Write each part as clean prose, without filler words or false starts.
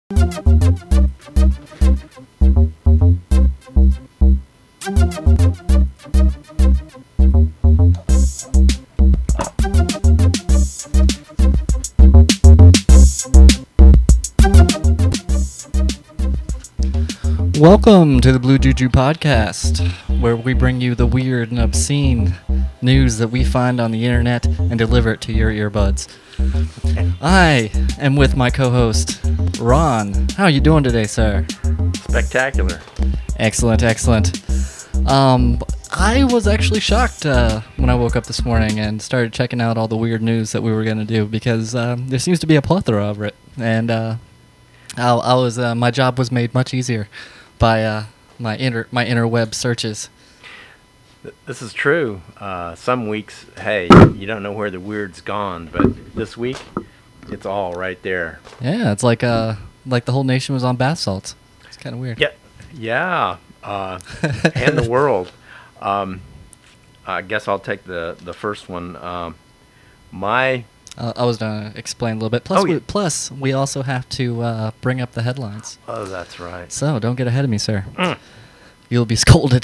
Welcome to the Bluejuju podcast, where we bring you the weird and obscene news that we find on the internet and deliver it to your earbuds. I am with my co-host, Ron. How are you doing today, sir? Spectacular. Excellent, excellent. I was actually shocked when I woke up this morning and started checking out all the weird news that we were going to do because there seems to be a plethora of it, and my job was made much easier by my interweb searches. This is true. Some weeks, hey, you don't know where the weird's gone, but this week, it's all right there. Yeah, it's like the whole nation was on bath salts. It's kind of weird. Yeah. And the world. I guess I'll take the first one. I was going to explain a little bit. Plus, we also have to bring up the headlines. Oh, that's right. So don't get ahead of me, sir. You'll be scolded.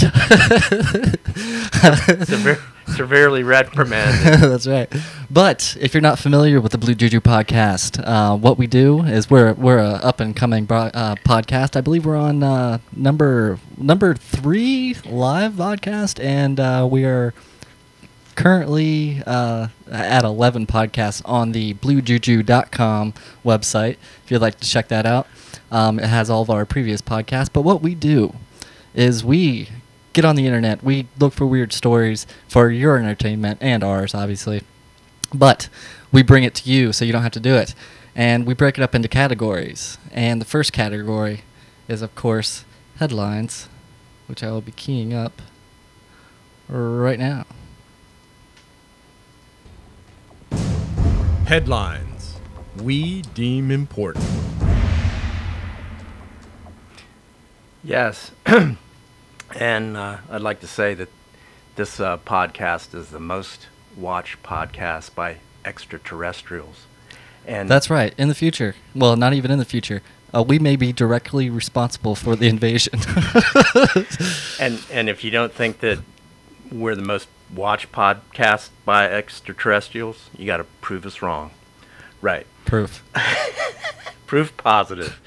Severely reprimanded. That's right. But if you're not familiar with the Bluejuju podcast, what we do is we're a up and coming podcast. I believe we're on number 3 live podcast, and we are currently at 11 podcasts on the bluejuju.com website. If you'd like to check that out, it has all of our previous podcasts. But what we do is we get on the internet, we look for weird stories for your entertainment and ours, obviously, but we bring it to you so you don't have to do it, and we break it up into categories. And the first category is, of course, headlines, which I will be keying up right now. Headlines we deem important. Yes. And I'd like to say that this podcast is the most watched podcast by extraterrestrials. And that's right. In the future. Well, not even in the future. We may be directly responsible for the invasion. And if you don't think that we're the most watched podcast by extraterrestrials, you got to prove us wrong. Right. Proof. Proof positive.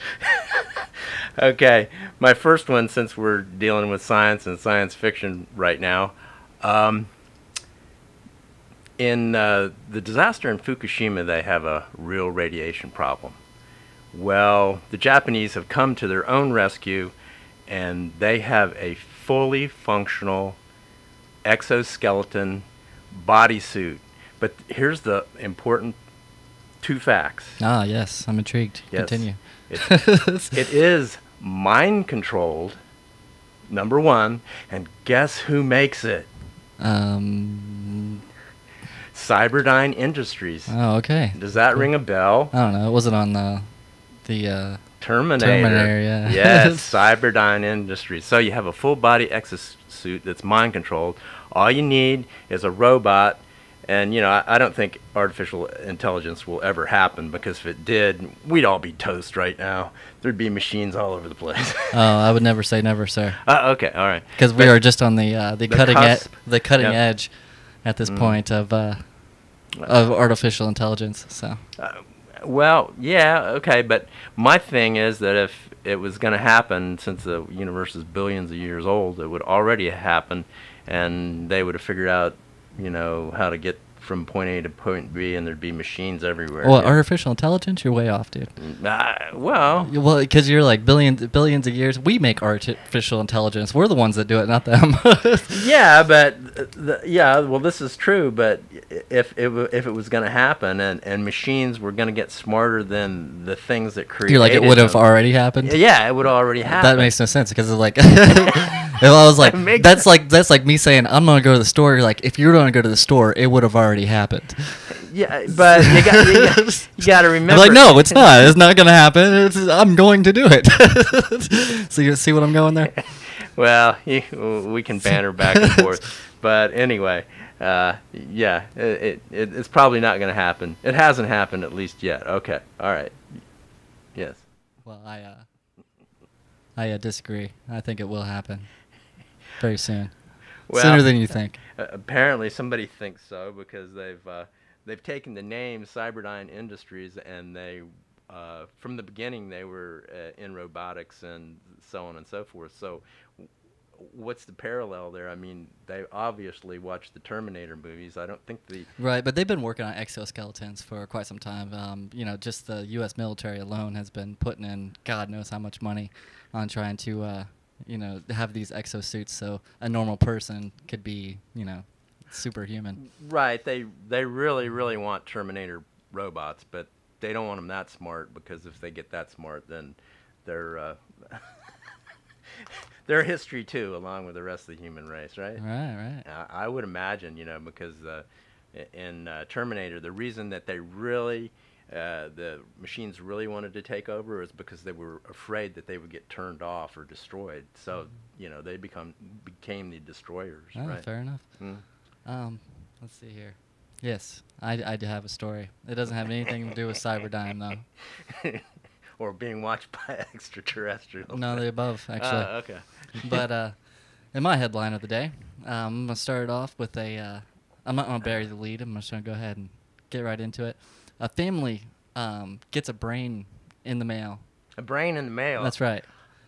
Okay, my first one, since we're dealing with science and science fiction right now, in the disaster in Fukushima, they have a real radiation problem. Well, the Japanese have come to their own rescue, and they have a fully functional exoskeleton bodysuit. But here's the important 2 facts. Ah, yes, I'm intrigued. Yes. Continue. It is mind controlled, number 1, and guess who makes it? Cyberdyne Industries. Oh, okay. Does that ring a bell? I don't know. It wasn't on the Terminator. Yeah. Yes, Cyberdyne Industries. So you have a full body exosuit that's mind controlled. All you need is a robot. And, I don't think artificial intelligence will ever happen, because if it did, we'd all be toast right now. There'd be machines all over the place. Oh, I would never say never, sir. Okay, all right. Because we are just on the cutting Yep. edge at this point of artificial intelligence. So. Well, yeah, okay, but my thing is that if it was going to happen, since the universe is billions of years old, it would already happen, and they would have figured out how to get from point A to point B, and there'd be machines everywhere. Well, artificial intelligence, you're way off, dude. Well, because you're like billions of years. We make artificial intelligence. We're the ones that do it, not them. yeah, but well, this is true. But if it was going to happen, and machines were going to get smarter than the things that created, you're like, it would have already happened. Yeah, it would already happen. That makes no sense, because it's like, if I was like, that's like me saying I'm gonna go to the store. You're like, if you were gonna go to the store, it would have already happened. Yeah, but you got to remember. I'm like, no, it's not. It's not going to happen. I'm going to do it. So you see what I'm going there? Well, we can banter back and forth. But anyway, yeah, it's probably not going to happen. It hasn't happened, at least yet. Okay, all right. Yes. Well, I disagree. I think it will happen very soon. Well, Sooner than you think. Apparently, somebody thinks so because they've taken the name Cyberdyne Industries and they from the beginning they were in robotics and so on and so forth. So, what's the parallel there? I mean, they obviously watched the Terminator movies. I don't think the Right, but they've been working on exoskeletons for quite some time. Just the U.S. military alone has been putting in God knows how much money on trying to, have these exosuits so a normal person could be, superhuman. right. They really want Terminator robots, but they don't want them that smart because if they get that smart, then they're they're history too, along with the rest of the human race, right? Right. I would imagine, because in Terminator, the reason that they really, the machines really wanted to take over is because they were afraid that they would get turned off or destroyed. So, they became the destroyers, Oh, right? fair enough. Mm. Let's see here. Yes, I do have a story. It doesn't have anything to do with Cyberdyne, though. Or being watched by extraterrestrials. None of the above, actually. Okay. But in my headline of the day, I'm going to start it off with I'm not going to bury the lead. I'm just going to go ahead and get right into it. A family gets a brain in the mail. A brain in the mail. That's right.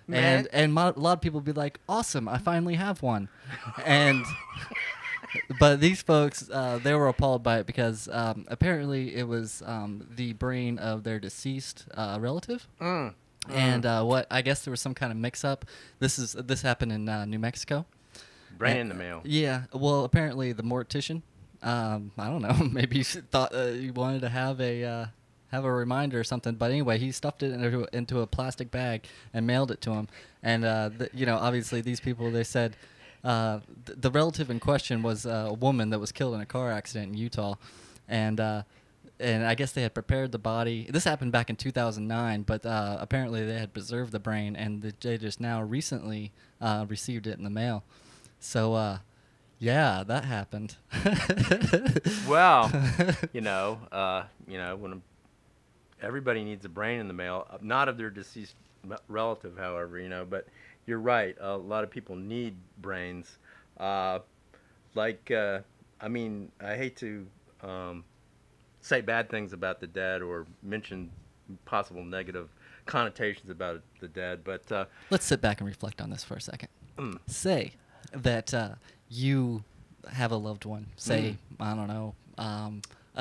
Man. And a lot of people be like, awesome, I finally have one. But these folks, they were appalled by it because apparently it was the brain of their deceased relative. And what I guess there was some kind of mix-up. This happened in New Mexico. Brain in the mail. Yeah. Well, apparently the mortician, I don't know, maybe he thought he wanted to have a reminder or something. But anyway, he stuffed it into a plastic bag and mailed it to him. And obviously these people, they said. The relative in question was a woman that was killed in a car accident in Utah, and I guess they had prepared the body. This happened back in 2009, but apparently they had preserved the brain, and they just now recently received it in the mail. So, yeah, that happened. Well, when everybody needs a brain in the mail, not of their deceased relative, however, but. You're right. A lot of people need brains. I hate to say bad things about the dead or mention possible negative connotations about the dead, but let's sit back and reflect on this for a second. Say that you have a loved one. Say, I don't know,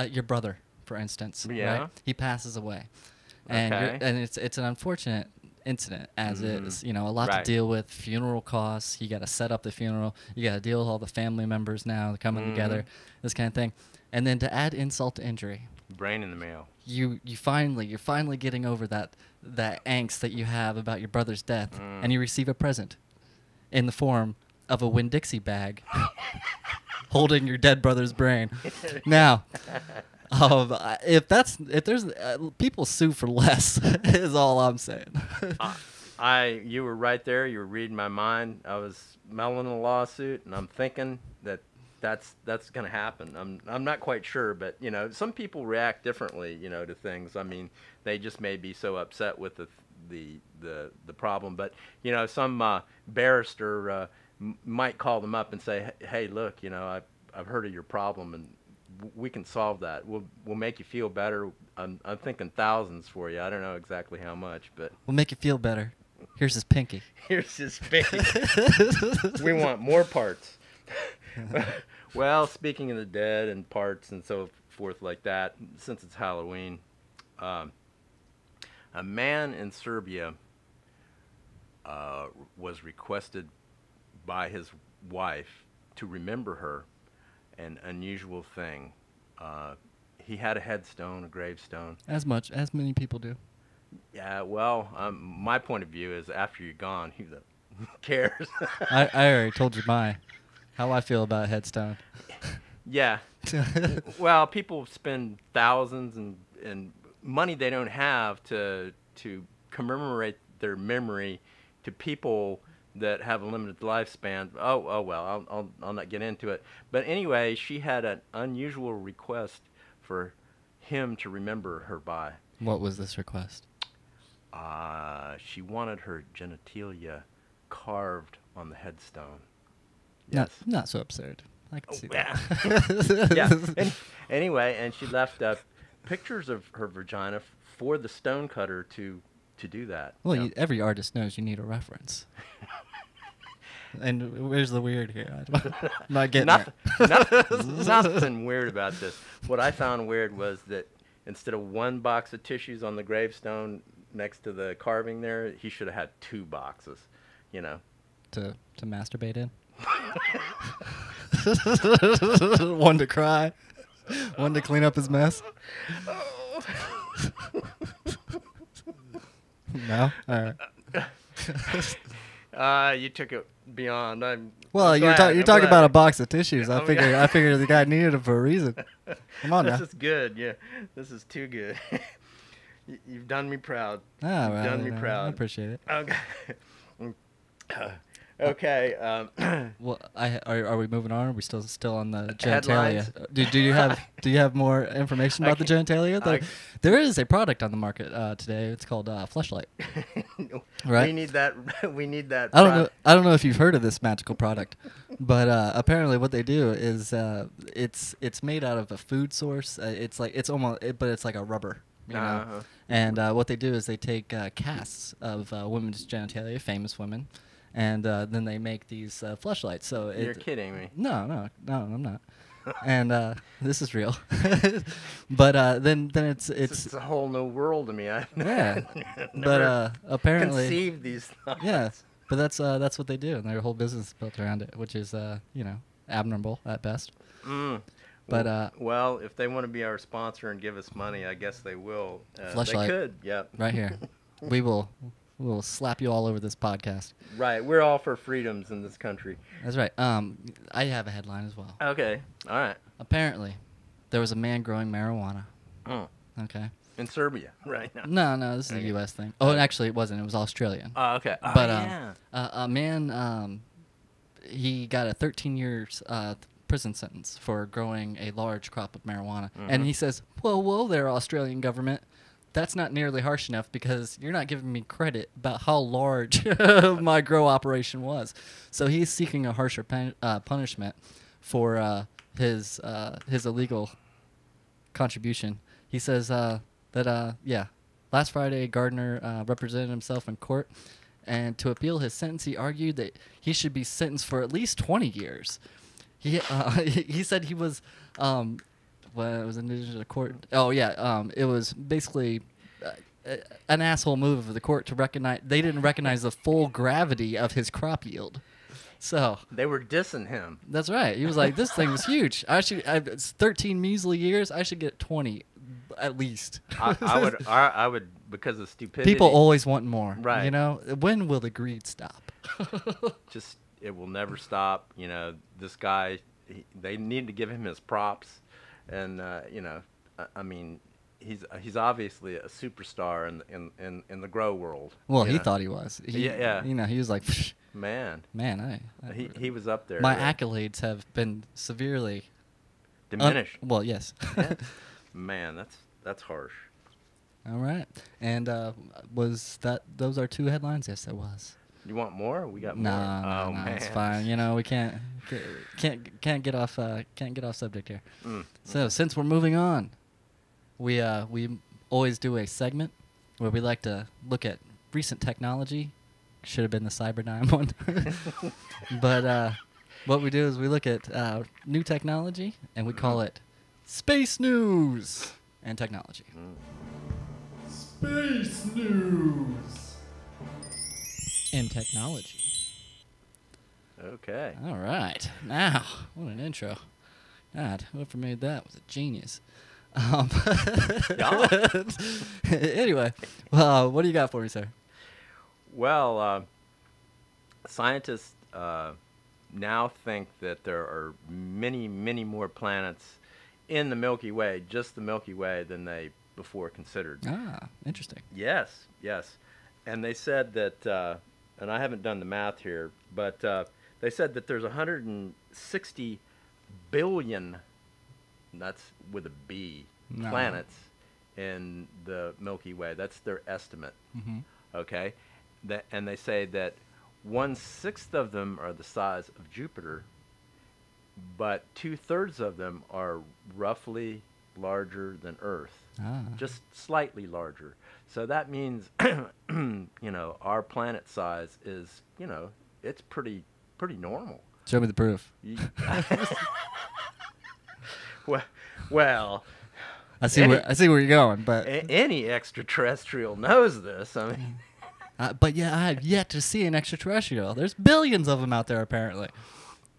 your brother, for instance. Yeah. Right? He passes away, and Okay. it's an unfortunate incident as is. A lot Right. to deal with. Funeral costs. You got to set up the funeral. You got to deal with all the family members now coming together. This kind of thing, and then to add insult to injury, brain in the mail. you're finally getting over that angst that you have about your brother's death, and you receive a present in the form of a Winn-Dixie bag holding your dead brother's brain. Now, if there's people sue for less is all I'm saying. You were right there. You were reading my mind. I was melling a lawsuit, and I'm thinking that's going to happen. I'm not quite sure, but some people react differently, to things. I mean, they just may be so upset with the problem, but some barrister might call them up and say, hey, look, I've heard of your problem, and we can solve that. We'll make you feel better. I'm thinking thousands for you. I don't know exactly how much, but We'll make you feel better. Here's his pinky. here's his pinky. We want more parts. Well, speaking of the dead and parts and so forth like that, since it's Halloween, a man in Serbia was requested by his wife to remember her. An unusual thing. He had a headstone, a gravestone. As many people do. Yeah, well, my point of view is after you're gone, who cares? I already told you how I feel about a headstone. Yeah. Well, people spend thousands and money they don't have to commemorate their memory to people that have a limited lifespan. Oh well, I'll not get into it. But anyway, she had an unusual request for him to remember her by. What was this request? She wanted her genitalia carved on the headstone. Not, Yes. not so absurd. I can see Yeah. that. Yeah. Anyway, and she left pictures of her vagina for the stonecutter to do that. Well, Yeah. every artist knows you need a reference. And where's the weird here? I'm not getting Nothing weird about this. What I found weird was that instead of one box of tissues on the gravestone next to the carving there, he should have had 2 boxes, you know. to masturbate in. One to cry, one to clean up his mess. No, all right. You took it beyond. Well, I'm you're glad, I'm talking glad. about a box of tissues. I Oh, figured yeah. I figured the guy needed it for a reason. Come on This now. is good. Yeah, this is too good. You've done me proud. Ah, You've well, done me I proud. appreciate it. Okay. Okay. Well, are we moving on? Or are we still on the Headlines? genitalia? Do you have more information about the genitalia? There is a product on the market today. It's called Fleshlight. Right? We need that. We need that. I don't know if you've heard of this magical product, but apparently what they do is it's made out of a food source. It's like but it's like a rubber. You know? Uh-huh. And what they do is they take casts of women's genitalia, famous women, and then they make these fleshlights. So You're kidding me. No, I'm not. And this is real. But then it's It's a whole new world to me. I yeah. never But apparently conceived these thoughts. yeah. But that's what they do, and their whole business is built around it, which is abnormal at best. Mm. But well, if they want to be our sponsor and give us money, I guess they will. They Fleshlight. could. Yep. right here, we will slap you all over this podcast. Right. We're all for freedoms in this country. That's right. I have a headline as well. Okay. All right. Apparently, there was a man growing marijuana. Oh. Okay. In Serbia, right now. No, this is Okay. a U.S. thing. Oh, and actually, it wasn't. It was Australian. Oh, okay. Oh, But yeah. a man, he got a 13 years prison sentence for growing a large crop of marijuana. And he says, whoa there, Australian government. That's not nearly harsh enough because you're not giving me credit about how large my grow operation was. So he's seeking a harsher punishment for his illegal contribution. He says last Friday, Gardner represented himself in court, and to appeal his sentence, he argued that he should be sentenced for at least 20 years. He said he was well, it was in the court. Oh yeah, it was basically an asshole move of the court to recognize they didn't recognize the full gravity of his crop yield. So They were dissing him. that's right. He was like, "This thing was huge. It's 13 measly years. I should get 20, at least." I would because of stupidity. People always want more. Right. You know, when will the greed stop? Just it will never stop. You know, this guy. They need to give him his props, and I mean, he's obviously a superstar in the grow world. Well, you he know. thought he was. Yeah. You know, he was like, Man, man, he was up there. my yeah. accolades have been severely Diminished. well, yes. Yeah. Man, that's harsh. All right. And was that those are 2 headlines? Yes, it was. You want more? We got No, more. no, Man. it's fine. You know, we can't get off subject here. So since we're moving on, we always do a segment where we like to look at recent technology. Should have been the Cyberdyne one, but what we do is we look at new technology and we call it Space News and Technology. Space News. And technology. Okay. All right. Now, what an intro. God, whoever made that was a genius. Anyway, what do you got for me, sir? Well, scientists now think that there are many, many more planets in the Milky Way, just the Milky Way, than they before considered. Ah, interesting. Yes. And they said that, and I haven't done the math here, but they said that there's 160 billion, that's with a B, No. planets in the Milky Way. That's their estimate. Mm-hmm. Okay, and they say that 1/6 of them are the size of Jupiter, but 2/3 of them are roughly larger than Earth, just slightly larger. So that means, our planet size is, it's pretty normal. Show me the proof. Well, I see where you're going, but any extraterrestrial knows this. I mean, but yeah, I have yet to see an extraterrestrial. There's billions of them out there apparently,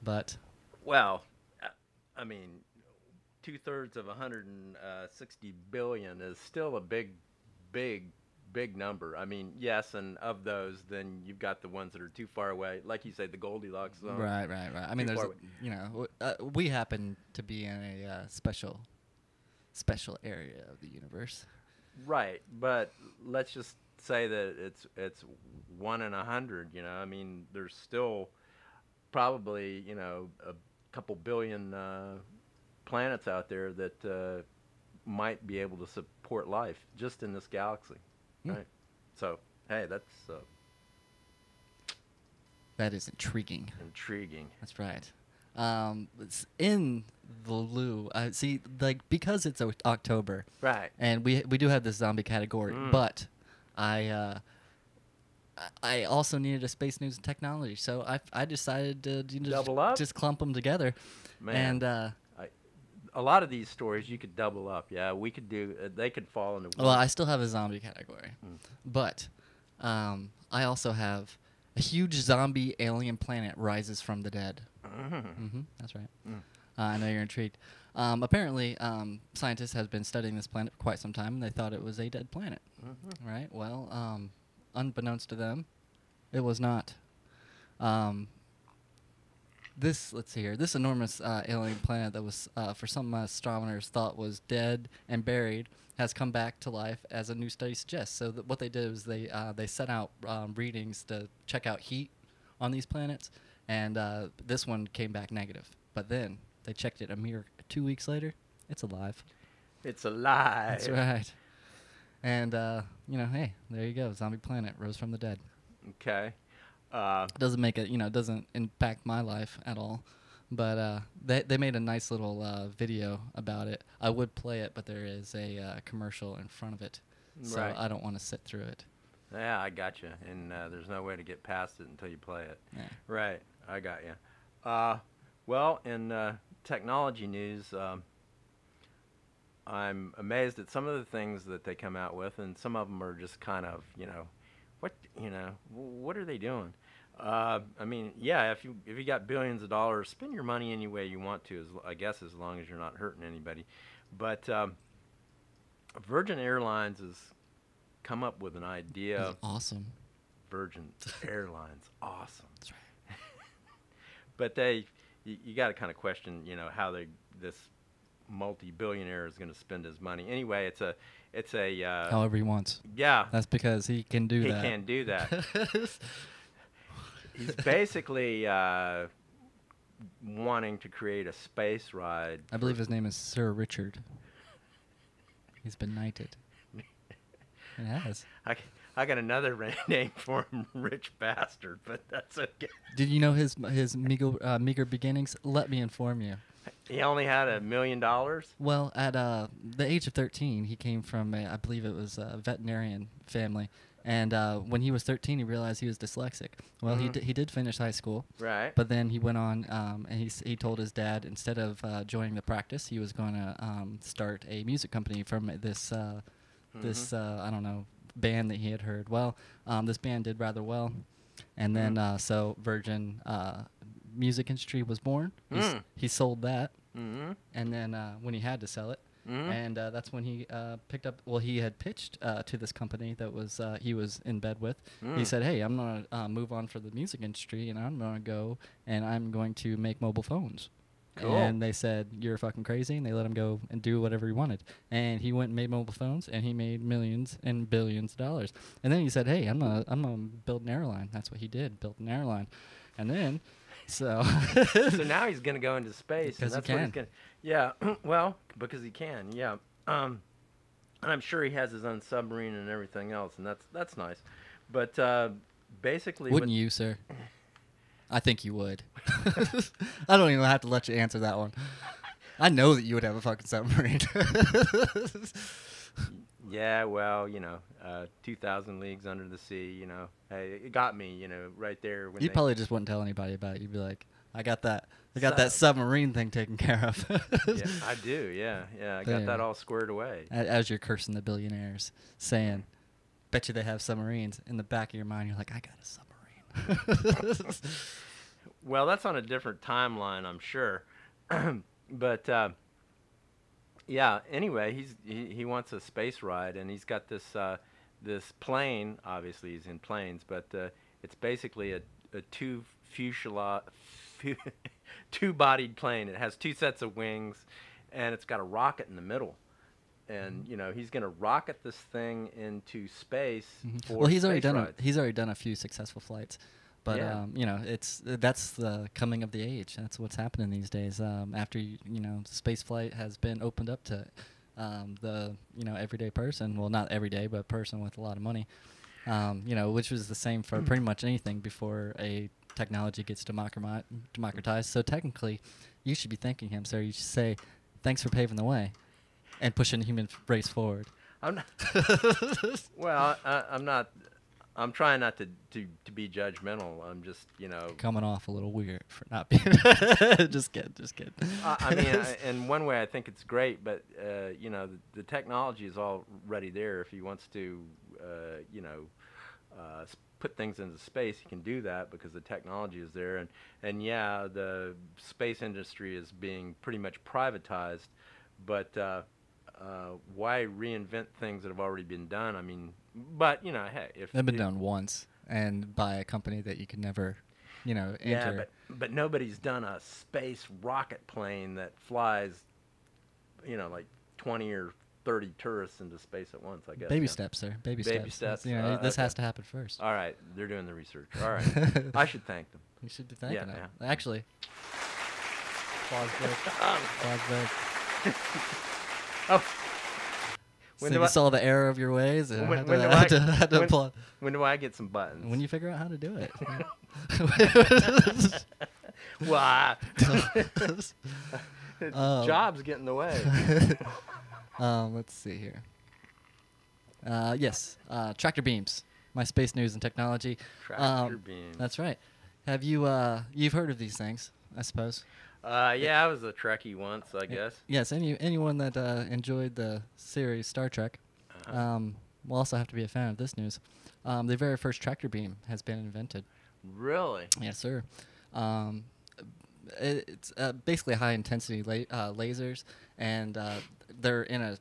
but well, I mean, 2/3 of 160 billion is still a big number. I mean, yes, and of those, then you've got the ones that are too far away, like you say, the Goldilocks zone. Right. I mean, there's we happen to be in a special area of the universe. Right, but let's just say that it's 1 in 100. I mean, there's still probably a couple billion planets out there that might be able to support life just in this galaxy, right? So, hey, that's that is intriguing. That's right. It's in the loo. See, like, because it's October, right? And we do have this zombie category, but I also needed a space news and technology, so I decided to double up, just clump them together, man. And a lot of these stories you could double up. Yeah, we could do. They could fall into. Well, I still have a zombie category, but I also have a huge zombie alien planet rises from the dead. Mm-hmm, that's right. I know you're intrigued. Apparently, scientists have been studying this planet for quite some time, and they thought it was a dead planet. Right? Well, unbeknownst to them, it was not. Let's see here. This enormous alien planet that was, for some astronomers, thought was dead and buried, has come back to life, as a new study suggests. So what they did was they sent out readings to check out heat on these planets, and this one came back negative. But then they checked it a mere 2 weeks later. It's alive. It's alive. That's right. And hey, there you go. Zombie planet rose from the dead. Okay. Doesn't make it, doesn't impact my life at all. But they made a nice little video about it. I would play it, but there is a commercial in front of it, so right. I don't want to sit through it. Yeah, I got you. And there's no way to get past it until you play it. Yeah. Right, I got you. Well, in technology news, I'm amazed at some of the things that they come out with, and some of them are just kind of, what are they doing? I mean, yeah, if you got billions of dollars, spend your money any way you want to, I guess, as long as you're not hurting anybody. But Virgin Airlines has come up with an idea. That's awesome. Virgin Airlines, awesome. That's right. But you got to kind of question, how this multi-billionaire is going to spend his money. Anyway, it's a However he wants. Yeah. That's because he can do that. He can do that. He's basically wanting to create a space ride. I believe his name is Sir Richard. He's been knighted. It has. I got another name for him, Rich Bastard, but that's okay. Did you know his meager beginnings? Let me inform you. He only had $1 million? Well, at the age of 13, he came from, I believe it was a veterinarian family. And when he was 13, he realized he was dyslexic. Well, he did finish high school. Right. But then he went on, and he told his dad, instead of joining the practice, he was going to start a music company from this, I don't know, band that he had heard. Well, this band did rather well. And then, so Virgin Music Industry was born. He sold that. And then when he had to sell it, and that's when he picked up. Well, he had pitched to this company that was he was in bed with. He said, "Hey, I'm gonna move on for the music industry, and I'm gonna go and I'm going to make mobile phones." Cool. And they said, "You're fucking crazy," and they let him go and do whatever he wanted. And he went and made mobile phones, and he made millions and billions of dollars. And then he said, "Hey, I'm gonna build an airline." That's what he did, built an airline. And then, so now he's gonna go into space. Because and that's he can. What he's gonna, yeah, well, because he can. Yeah. I And I'm sure he has his own submarine and everything else, and that's nice. But basically, Wouldn't you, sir? I think you would. I don't even have to let you answer that one. I know that you would have a fucking submarine. Yeah, well, 2,000 leagues under the sea, hey, it got me, right there. When You probably just wouldn't tell anybody about it. You'd be like, I got that submarine thing taken care of. Yeah, I do, yeah. I got that all squared away. As you're cursing the billionaires, saying, bet you they have submarines. In the back of your mind, you're like, I got a submarine. Well, that's on a different timeline, I'm sure. But yeah. Anyway, he wants a space ride, and he's got this plane. Obviously, he's in planes, but it's basically a two-bodied plane. It has two sets of wings, and it's got a rocket in the middle. And he's going to rocket this thing into space. Well, he's already done rides. he's already done a few successful flights. But Yeah. that's the coming of the age. That's what's happening these days. After space flight has been opened up to the everyday person. Well, not everyday, but person with a lot of money. Which was the same for pretty much anything before a technology gets democratized. So technically, you should be thanking him, sir. You should say, "Thanks for paving the way," and pushing the human race forward. I'm not. Well, I'm not. I'm trying not to be judgmental. I'm just, Coming off a little weird for not being. Just kidding. I mean, in one way, I think it's great, but the technology is already there. If he wants to, put things into space, he can do that because the technology is there. And yeah, the space industry is being pretty much privatized, but why reinvent things that have already been done? I mean, but hey, if they've been done once and by a company that you could never, enter. Yeah, but nobody's done a space rocket plane that flies, like 20 or 30 tourists into space at once. I guess. Baby steps, sir. Baby steps. This okay. has to happen first. All right, they're doing the research. All right, I should thank them. You should be thanking them. Yeah. Actually, applause break. Applause break. Oh. So you saw the error of your ways, and When had to applaud. When do I get some buttons? When you figure out how to do it. Well, jobs get in the way. Let's see here. Yes, tractor beams. My space news and technology. Tractor beams. That's right. Have you you've heard of these things, I suppose? Yeah, I was a Trekkie once, I guess. Yes, anyone that enjoyed the series Star Trek will also have to be a fan of this news. The very first tractor beam has been invented. Really? Yes, sir. It's basically high intensity lasers, and they're in a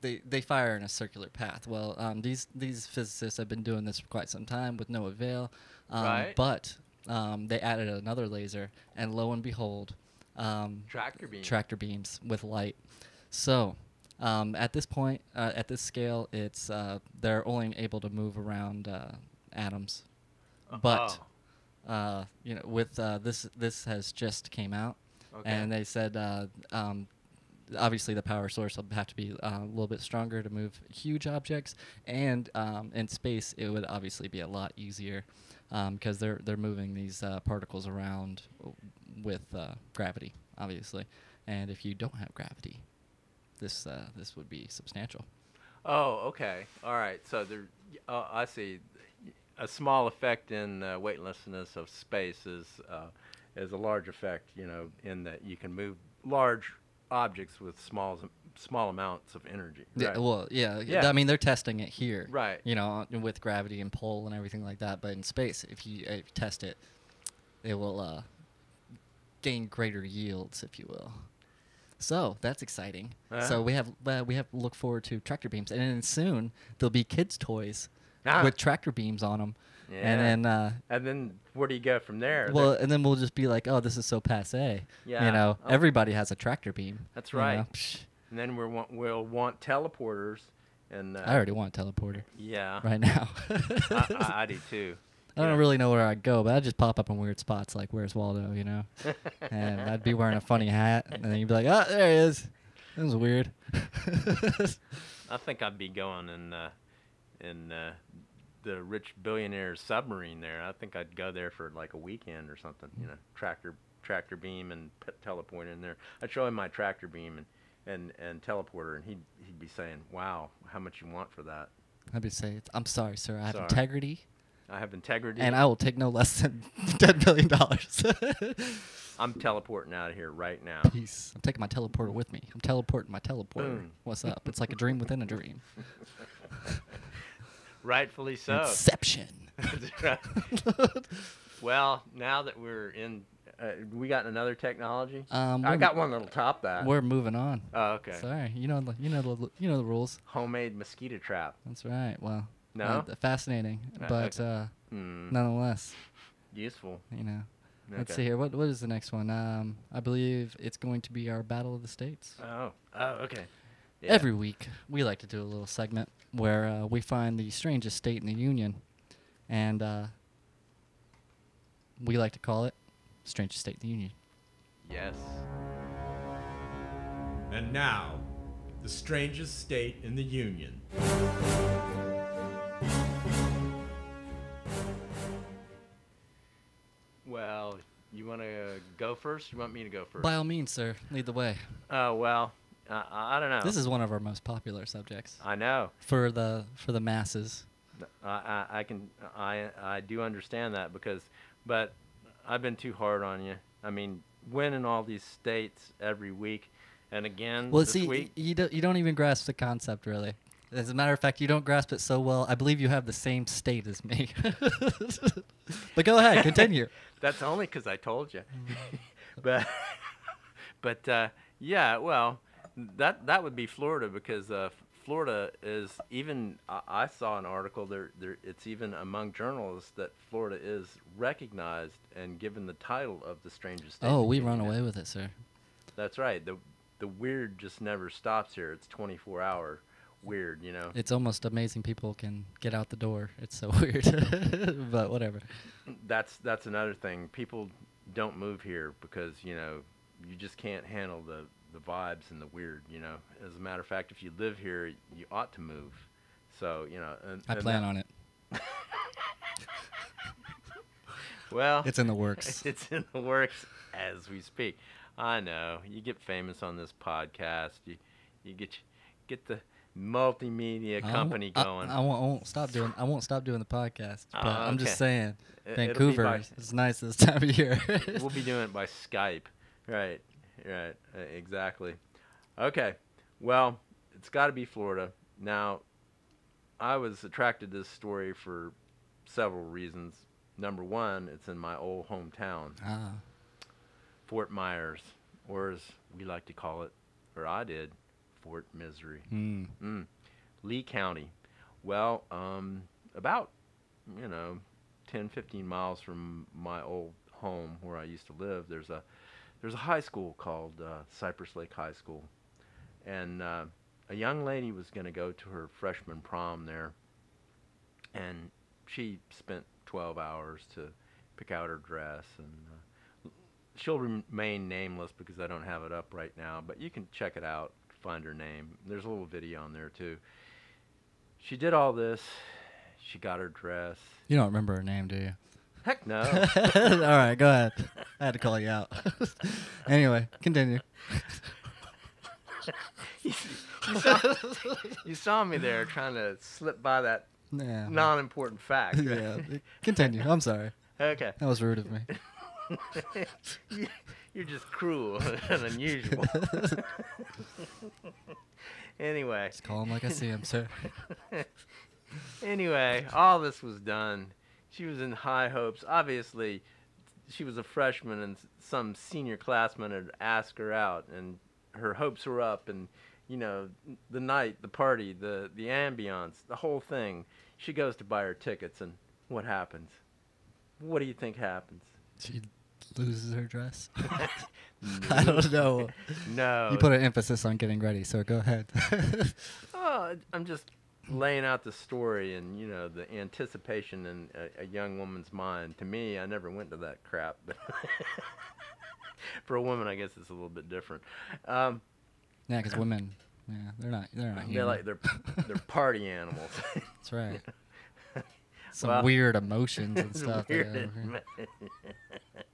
they fire in a circular path. Well, these physicists have been doing this for quite some time with no avail. Right. But they added another laser, and lo and behold, tractor beams with light. So at this point, at this scale, it's they're only able to move around atoms, but with this has just came out, and they said obviously the power source will have to be a little bit stronger to move huge objects, and in space it would obviously be a lot easier because they're moving these particles around with gravity, obviously, and if you don't have gravity, this would be substantial. Oh, okay. All right. So I see. A small effect in weightlessness of space is a large effect, in that you can move large objects with small amounts of energy. Yeah, Right? well, yeah. Yeah. I mean, they're testing it here, Right. With gravity and pull and everything like that. But in space, if you test it, it will gain greater yields, if you will. So that's exciting. So we have to look forward to tractor beams, and then soon there'll be kids' toys with tractor beams on them. Yeah. And then where do you go from there? Well, and then we'll just be like, oh, this is so passé. Yeah. Everybody has a tractor beam. That's right. And then we'll want teleporters. And I already want a teleporter. Yeah. Right now. I do too. I don't really know where I'd go, but I'd just pop up in weird spots like Where's Waldo, and I'd be wearing a funny hat, and then you'd be like, oh, there he is. That was weird. I think I'd be going in the rich billionaire's submarine there. I think I'd go there for like a weekend or something. You know, tractor beam and teleport in there. I'd show him my tractor beam and teleporter, and he'd be saying, "Wow, how much you want for that?" I'd be saying, "I'm sorry, sir. I have Sorry. integrity, I have integrity, and I will take no less than $10 billion." I'm teleporting out of here right now. Peace. I'm taking my teleporter with me. I'm teleporting my teleporter. Boom. What's up? It's like a dream within a dream. Rightfully so. Inception. That's right. Well, now that we're in, we got another technology. I got one that'll top that. We're moving on. Oh, okay. Sorry, you know the rules. Homemade mosquito trap. That's right. Well, No? fascinating, but nonetheless, Useful. you know. Let's Okay. see here. What is the next one? I believe it's going to be our Battle of the States. Oh, okay. Yeah. Every week, we like to do a little segment where we find the strangest state in the union, and we like to call it strangest state in the union. Yes. And now, the strangest state in the Union. Well, you want to go first? You want me to go first? By all means, sir, lead the way. Oh, well, I don't know. This is one of our most popular subjects I know. for the masses. I do understand that but I've been too hard on you. I mean, winning all these states every week, and again Well, this see, week. you don't even grasp the concept, really. As a matter of fact, you don't grasp it so well. I believe you have the same state as me. But go ahead, continue. That's only because I told you. but yeah, well, that would be Florida because Florida is even. I saw an article there. It's even among journalists that Florida is recognized and given the title of the strangest state. Oh, we run away with it, sir. That's right. The weird just never stops here. It's 24-hour weird, you know. It's almost amazing people can get out the door. It's so weird. But whatever. That's another thing. People don't move here because, you know, you just can't handle the vibes and the weird, you know. As a matter of fact, if you live here, you ought to move. So, you know. I plan on it. Well, It's in the works. It's in the works as we speak. I know. You get famous on this podcast. You get the multimedia company going. I won't stop doing the podcast. But I'm just okay. saying, It'll be Vancouver by- is nice this time of year. We'll be doing it by Skype. Right. Exactly. Okay. Well, it's got to be Florida. Now, I was attracted to this story for several reasons. Number one, it's in my old hometown, Ah, Fort Myers, or as we like to call it, or I did, Fort Misery. Lee County. Well, about, 10, 15 miles from my old home where I used to live, there's a high school called Cypress Lake High School. And a young lady was going to go to her freshman prom there, and she spent 12 hours to pick out her dress, and she'll remain nameless because I don't have it up right now, but you can check it out, find her name. There's a little video on there too. She did all this. She got her dress. you don't remember her name, do you? Heck no. All right, go ahead. I had to call you out. Anyway, continue. You saw me there trying to slip by that Yeah. non-important fact. Yeah. Continue. I'm sorry. Okay. That was rude of me. You're just cruel and unusual. Anyway. Just call him like I see him, sir. Anyway, all this was done. She was in high hopes. Obviously, she was a freshman, and some senior classman had asked her out, and her hopes were up. And the night, the party, the ambiance, the whole thing. She goes to buy her tickets, and what happens? What do you think happens? She loses her dress. I don't know. No. You put an emphasis on getting ready, so go ahead. Oh, I'm just laying out the story and, the anticipation in a young woman's mind. To me, I never went to that crap. But for a woman, I guess it's a little bit different. Yeah, because women Yeah, they're not They're human. like they're party animals. That's right. Some Well, weird emotions and it's stuff. weird.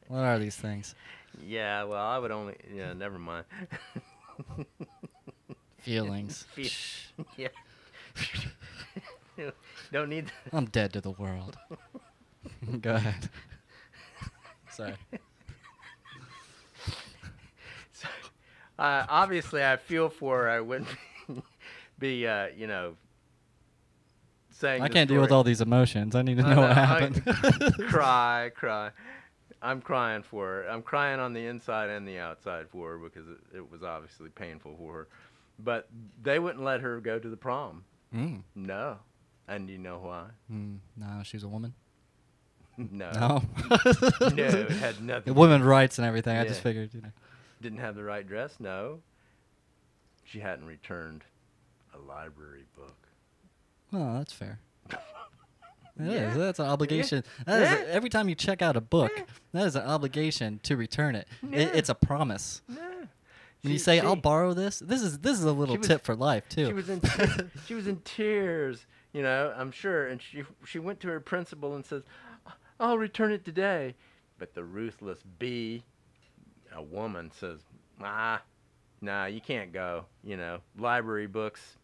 What are these things? Yeah, well, I would only. Yeah, never mind. Feelings. Yeah. Don't need. I'm dead to the world. Go ahead. Sorry. So, obviously, I feel for her. I wouldn't be, saying. I the can't deal with story. all these emotions. I need to I know what know, happened. Cry. I'm crying for her. I'm crying on the inside and the outside for her because it was obviously painful for her. But they wouldn't let her go to the prom. Mm. No. And you know why? No, she's a woman. No. No. No, it had nothing. Women's rights and everything. I Yeah. just figured, Didn't have the right dress? No. She hadn't returned a library book. Well, that's fair. It Yeah. is. That's an obligation. Yeah. That is every time you check out a book, that is an obligation to return it. Yeah. It's a promise. No. When you say, "I'll borrow this," this is a little tip for life too. She was in tears, I'm sure, and she went to her principal and says, "I'll return it today." But the ruthless bee, a woman, says, "Nah, you can't go. Library books,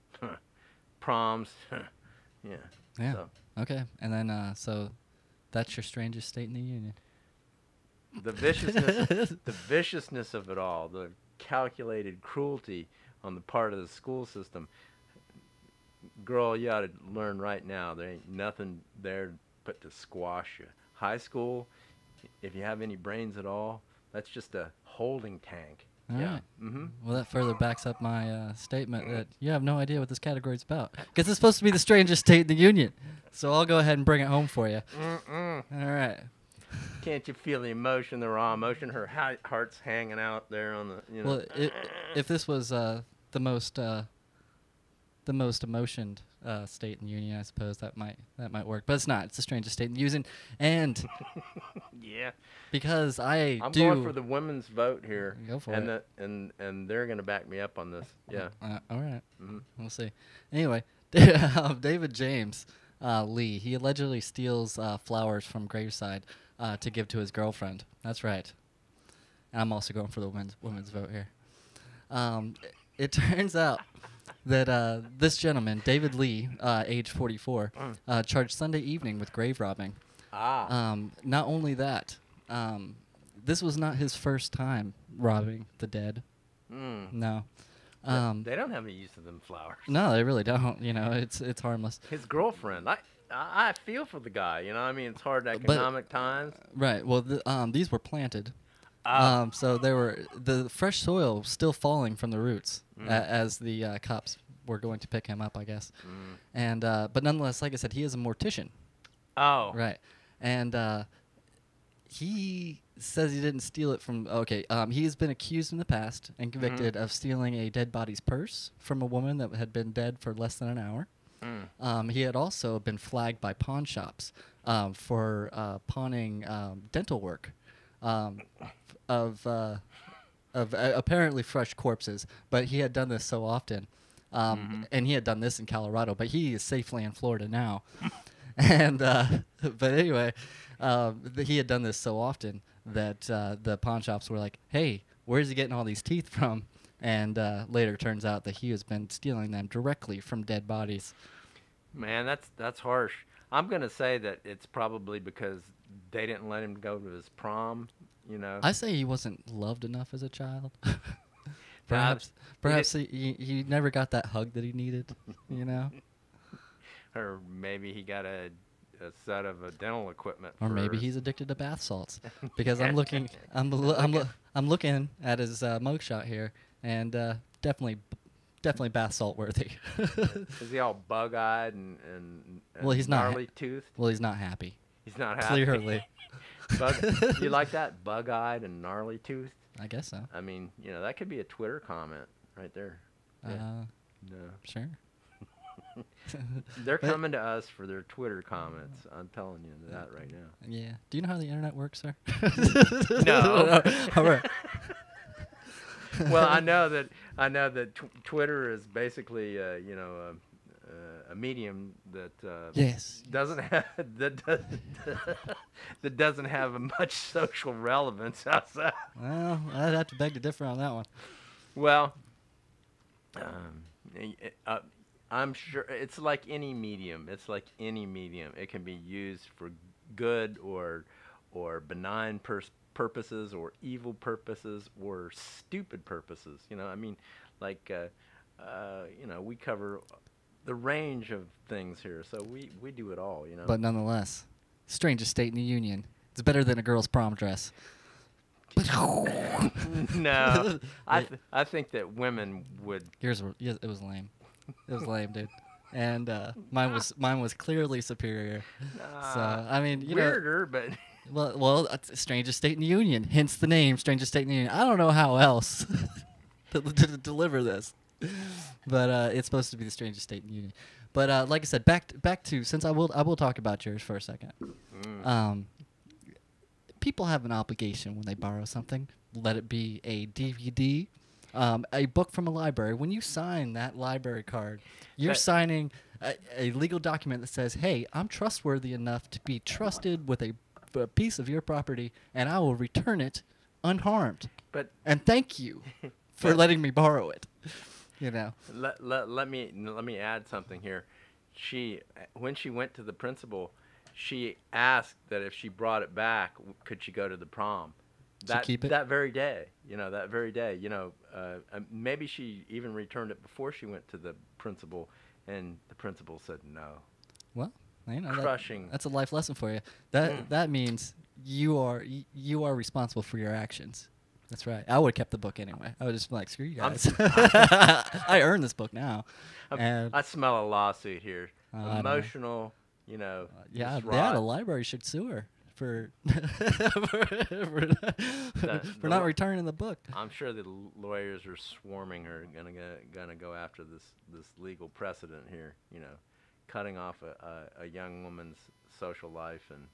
proms, yeah." Yeah. So, Okay. And then so that's your strangest state in the union. the viciousness of it all, the calculated cruelty on the part of the school system. Girl, you ought to learn right now. There ain't nothing there but to squash you. High school, if you have any brains at all, that's just a holding tank. All yeah. right. Mm-hmm. Well, that further backs up my statement that you have no idea what this category is about. Because it's supposed to be the strangest state in the union. So I'll go ahead and bring it home for you. Mm-mm. All right. Can't you feel the emotion, the raw emotion? Her heart's hanging out there on the, Well, if this was the most emotioned state in the union, I suppose that might work. But it's not. It's the strangest state in the union, and yeah. because I'm going for the women's vote here. Go for and it. And they're going to back me up on this. Yeah. All right. Mm-hmm. We'll see. Anyway, David James Lee. He allegedly steals flowers from graveside to give to his girlfriend. That's right. And I'm also going for the women's vote here. It turns out that this gentleman, David Lee, age 44, charged Sunday evening with grave robbing. Not only that, this was not his first time robbing the dead. No. They don't have any use of them flowers. No, they really don't. It's harmless. His girlfriend. I feel for the guy. It's hard economic times. Right. Well, these were planted. Oh. So the fresh soil still falling from the roots as the cops were going to pick him up, I guess. And but nonetheless, like I said, he is a mortician. Oh. Right. And he says he didn't steal it from. Okay. He has been accused in the past and convicted of stealing a dead body's purse from a woman that had been dead for less than an hour. He had also been flagged by pawn shops for pawning dental work. Of apparently fresh corpses, but he had done this so often, and he had done this in Colorado, but he is safely in Florida now. And but anyway, he had done this so often that the pawn shops were like, "Hey, where's he getting all these teeth from?" And later turns out that he has been stealing them directly from dead bodies. Man, that's harsh. I'm gonna say that it's probably because they didn't let him go to his prom. I say he wasn't loved enough as a child. Perhaps he never got that hug that he needed. Or maybe he got a set of dental equipment. Or maybe he's addicted to bath salts. Because I'm looking at his mugshot here, and definitely bath salt worthy. Is he all bug-eyed and well, he's not gnarly-toothed? Well, he's not happy. He's not happy. Clearly. You like that? Bug-eyed and gnarly-toothed? I guess so. I mean, that could be a Twitter comment right there. Yeah. No. Sure. They're coming to us for their Twitter comments. I'm telling you that right now. Yeah. Do you know how the internet works, sir? No. All right. Well, I know that I know that Twitter is basically, a medium that Yes. doesn't have that doesn't have a much social relevance outside. Well, I'd have to beg to differ on that one. Well, uh, I'm sure it's like any medium. It's like any medium. It can be used for good or benign purposes or evil purposes or stupid purposes. I mean, like we cover the range of things here, so we do it all. But nonetheless, strangest state in the union. It's better than a girl's prom dress. No, I think that women would. Yours were, yeah, it was lame. It was lame, dude. And mine was clearly superior. So I mean, weirder, but well, strangest state in the union. Hence the name, strangest state in the union. I don't know how else to deliver this, but it's supposed to be the strangest state in the union. But like I said, back to, since I will talk about yours for a second. People have an obligation when they borrow something. Let it be a DVD, a book from a library. When you sign that library card, you're signing a legal document that says, hey, I'm trustworthy enough to be trusted with a piece of your property, and I will return it unharmed. And thank you for letting me borrow it. Let me add something here. When she went to the principal, she asked that if she brought it back, could she go to the prom? Keep it? That very day. Maybe she even returned it before she went to the principal, and the principal said no. Well, crushing. That's a life lesson for you. That means you are responsible for your actions. That's right. I would have kept the book anyway. I would just be like, screw you guys. I earned this book now. I smell a lawsuit here. Emotional. Yeah, the library should sue her for not returning the book. I'm sure the lawyers are swarming her, gonna go after this legal precedent here. Cutting off a young woman's social life and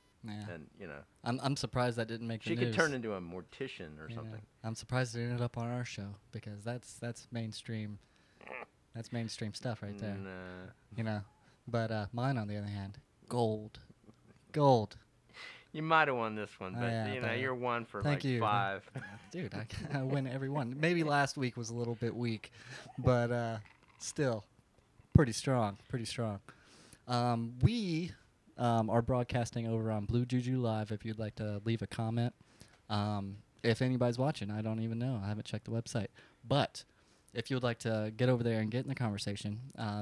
I'm surprised that didn't make the news. She could turn into a mortician or something. I'm surprised it ended up on our show, because that's mainstream. That's mainstream stuff right there. But mine, on the other hand, gold. You might have won this one, but you're one for thank you. 5. Dude, I win every one. Maybe last week was a little bit weak, but still pretty strong. We are broadcasting over on Bluejuju Live. If you'd like to leave a comment, if anybody's watching, I don't even know. I haven't checked the website, but if you would like to get over there and get in the conversation,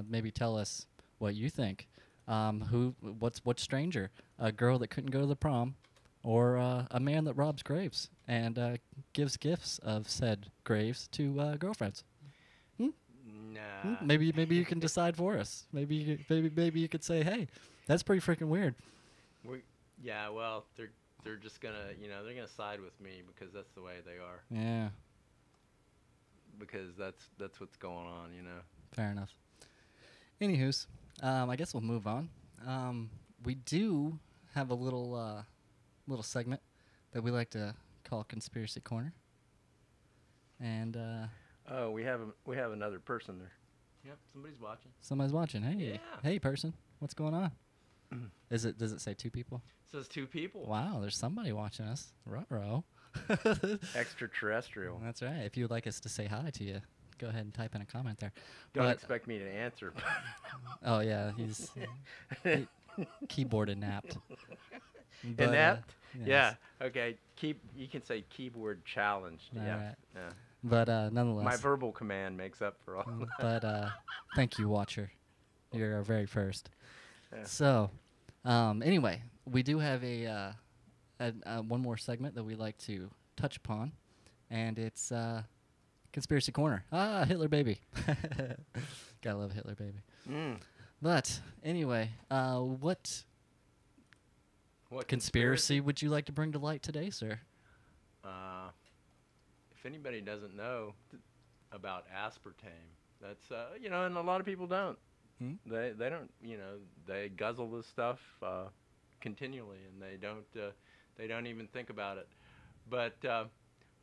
maybe tell us what you think. What's stranger, a girl that couldn't go to the prom, or a man that robs graves and gives gifts of said graves to girlfriends? Nah. Maybe you can decide for us. Maybe you could say, hey, that's pretty freaking weird. Well, they're just gonna they're gonna side with me because that's the way they are. Yeah. Because that's what's going on. Fair enough. Anywho's, I guess we'll move on. We do have a little segment that we like to call Conspiracy Corner. And we have another person there. Yep, somebody's watching. Hey, yeah. Hey, person, what's going on? Does it say 2 people? It says 2 people. Wow, there's somebody watching us. Ruh-roh. Extraterrestrial. That's right. If you would like us to say hi to you, go ahead and type in a comment there. Don't expect me to answer. Oh yeah, he's keyboard inapt. Inapt? Yes. Yeah. Okay. You can say keyboard challenged. All yeah. right. Yeah. But nonetheless. My verbal command makes up for all. But thank you, Watcher. You're our very first. Yeah. So, anyway, we do have a one more segment that we like to touch upon, and it's Conspiracy Corner. Hitler baby. Gotta love Hitler baby. But anyway, what conspiracy would you like to bring to light today, sir? If anybody doesn't know about aspartame, that's and a lot of people don't. They don't, they guzzle this stuff continually, and they don't even think about it. But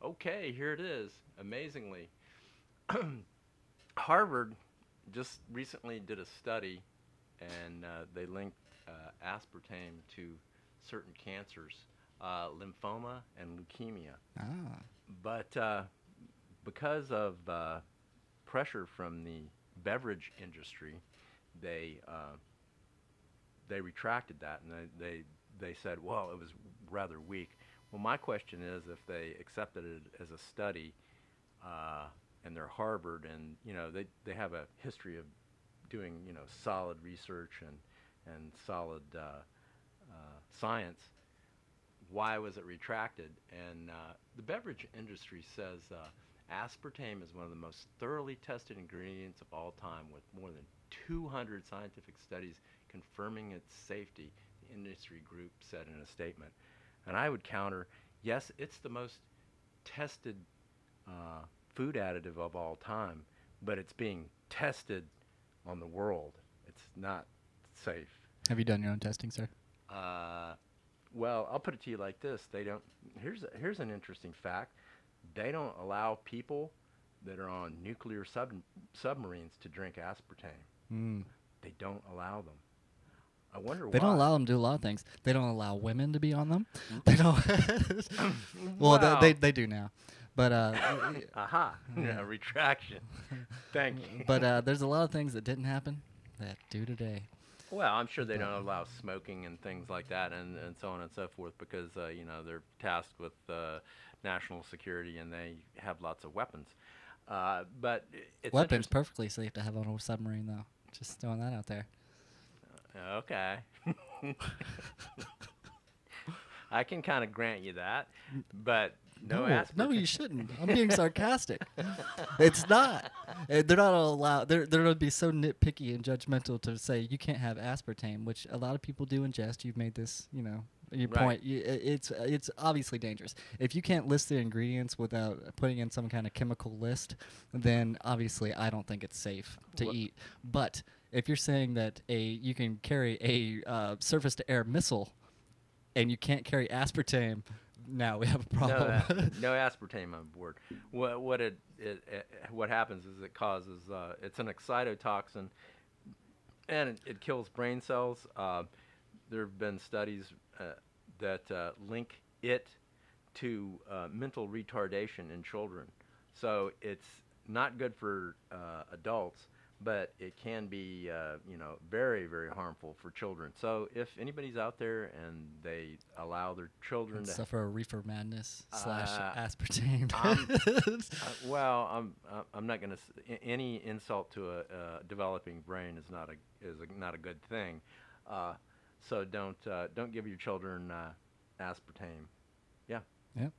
okay, here it is. Amazingly, Harvard just recently did a study, and they linked aspartame to certain cancers, lymphoma and leukemia. Ah. But because of pressure from the beverage industry, they retracted that, and they said, well, it was rather weak. Well, my question is, if they accepted it as a study, and they're Harvard, and they have a history of doing solid research and solid science, why was it retracted? And the beverage industry says aspartame is one of the most thoroughly tested ingredients of all time, with more than 200 scientific studies confirming its safety, the industry group said in a statement. And I would counter, yes, it's the most tested food additive of all time, but it's being tested on the world. It's not safe. Have you done your own testing, sir? Well, I'll put it to you like this: they don't. Here's an interesting fact: they don't allow people that are on nuclear submarines to drink aspartame. Mm. They don't allow them. I wonder why. They don't allow them to do a lot of things. They don't allow women to be on them. They don't. Well, Wow. they do now, but Aha! Yeah, retraction. Thank you. but there's a lot of things that didn't happen that do today. Well, I'm sure they don't allow smoking and things like that, and so on and so forth, because they're tasked with national security, and they have lots of weapons. But it's Weapons interest- perfectly safe to have on a submarine, though. Just throwing that out there. Okay. I can kind of grant you that, but no aspartame. No, you shouldn't. I'm being sarcastic. It's not. They're not allowed. They're going to be so nitpicky and judgmental to say you can't have aspartame, which a lot of people do ingest. You've made this, your Right. point. It's obviously dangerous. If you can't list the ingredients without putting in some kind of chemical list, then obviously I don't think it's safe to eat. But if you're saying that you can carry a surface-to-air missile and you can't carry aspartame, now we have a problem. No aspartame on board. What happens is it causes it's an excitotoxin, and it kills brain cells. There have been studies that link it to mental retardation in children. So it's not good for adults, but it can be very, very harmful for children. So if anybody's out there and they allow their children to suffer a reefer madness / aspartame. I'm not going to. Any insult to a developing brain is not a good thing. So don't give your children aspartame. Yeah. Yep.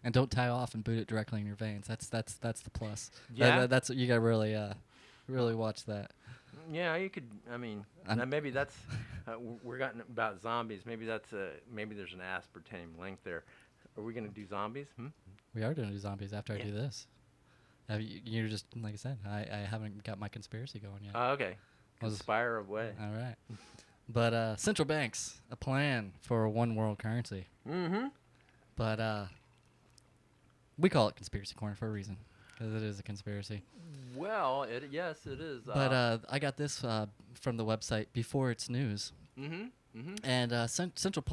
And don't tie off and boot it directly in your veins. That's the plus. Yeah. That's you got to really watch that. Yeah, you could. I mean, maybe that's. We're talking about zombies. Maybe there's an aspartame link there. Are we going to do zombies? We are going to do zombies after I do this. You're just like I said. I haven't got my conspiracy going yet. Oh, okay. Conspire away. All right. But central banks, a plan for a one world currency. Mm-hmm. But we call it Conspiracy Corner for a reason, because it is a conspiracy. Well, yes, it is. But I got this from the website Before It's News. Mm-hmm. Mm-hmm. And central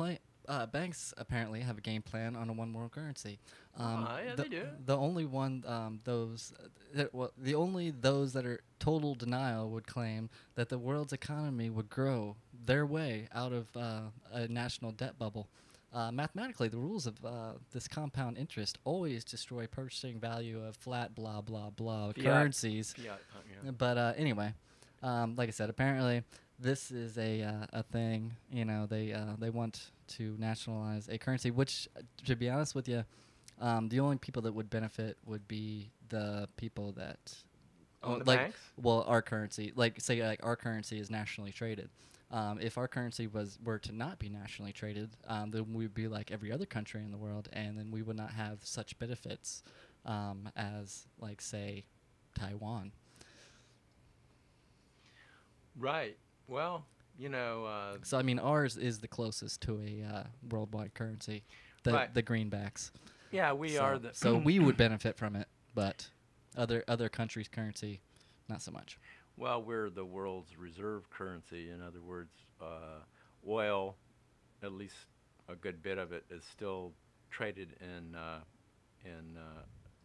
banks apparently have a game plan on a one world currency. Yeah, they do. The only those that are total denial would claim that the world's economy would grow their way out of a national debt bubble. Mathematically, the rules of this compound interest always destroy purchasing value of flat blah blah blah currencies. Fiat, yeah. But anyway, like I said, apparently this is a thing. They want to nationalize a currency, which, to be honest with you, the only people that would benefit would be the people that own the like banks? Well, our currency, say our currency is nationally traded. If our currency were to not be nationally traded, then we'd be like every other country in the world, and then we would not have such benefits as, like, say, Taiwan. Right. Well, So I mean, ours is the closest to a worldwide currency, Right. the greenbacks. Yeah, we are the. So we would benefit from it, but Other countries' currency, not so much. Well, we're the world's reserve currency. In other words, oil, at least a good bit of it, is still traded in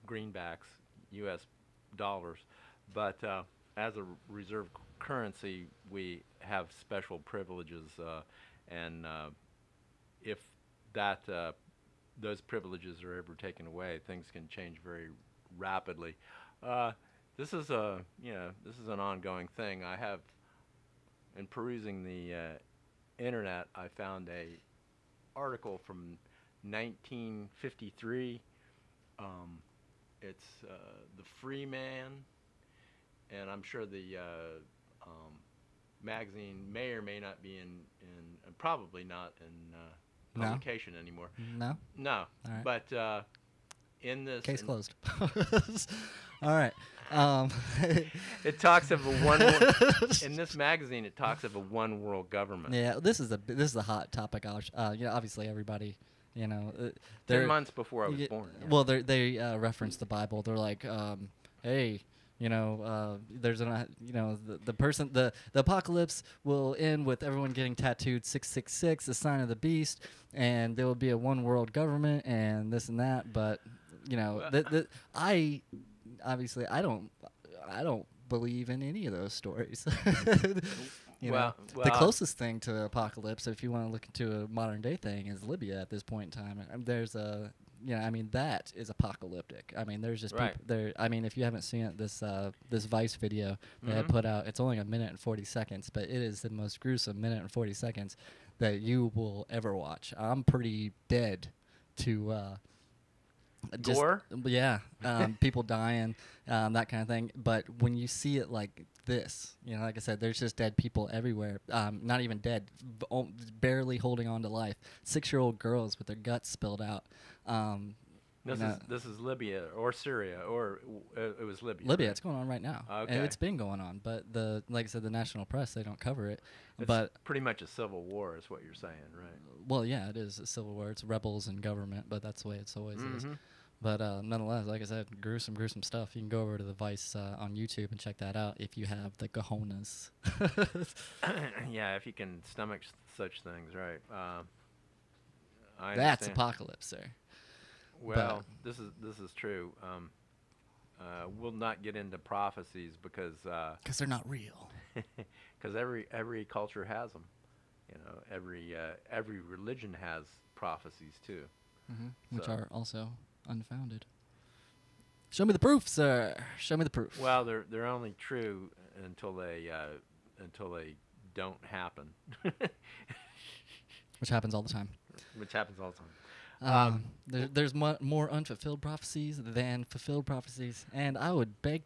greenbacks, U.S. dollars. But as a reserve currency, we have special privileges, and if those privileges are ever taken away, things can change very rapidly. This is this is an ongoing thing. I have, in perusing the internet, I found a article from 1953. It's the Free Man, and I'm sure the magazine may or may not be in probably not in publication anymore. No. No, All right. but in this Case closed. All right. it talks of a one in this magazine. It talks of a one world government. Yeah, this is a hot topic. Obviously everybody, 10 months before I was born. Yeah. Well, they reference the Bible. They're like, hey, there's the apocalypse will end with everyone getting tattooed 666, the sign of the beast, and there will be a one world government and this and that. But I don't believe in any of those stories. The closest thing to apocalypse, if you want to look into a modern day thing, is Libya at this point in time. There's that is apocalyptic. I mean, there's just people there. I mean, if you haven't seen it, this Vice video they had put out, it's only 1 minute and 40 seconds, but it is the most gruesome 1 minute and 40 seconds that you will ever watch. I'm pretty dead to gore. Yeah, people dying, that kind of thing. But when you see it like this, like I said, there's just dead people everywhere. Not even dead, barely holding on to life. 6-year-old girls with their guts spilled out. This is Libya or Syria, or it was Libya. Libya, right? It's going on right now. Okay. And it's been going on, but like I said, the national press, they don't cover it. It's but pretty much a civil war, is what you're saying, right? Well, yeah, it is a civil war. It's rebels and government, but that's the way it's always is. But nonetheless, like I said, gruesome stuff. You can go over to the Vice on YouTube and check that out if you have the cojones. Yeah, if you can stomach such things, right? That's apocalypse, sir. Well, this is true. We'll not get into prophecies because they're not real. Because every culture has them. Every religion has prophecies too, which are also unfounded. Show me the proof, sir. Show me the proof. Well, they're only true until they don't happen. Which happens all the time. There's more unfulfilled prophecies than fulfilled prophecies, and I would beg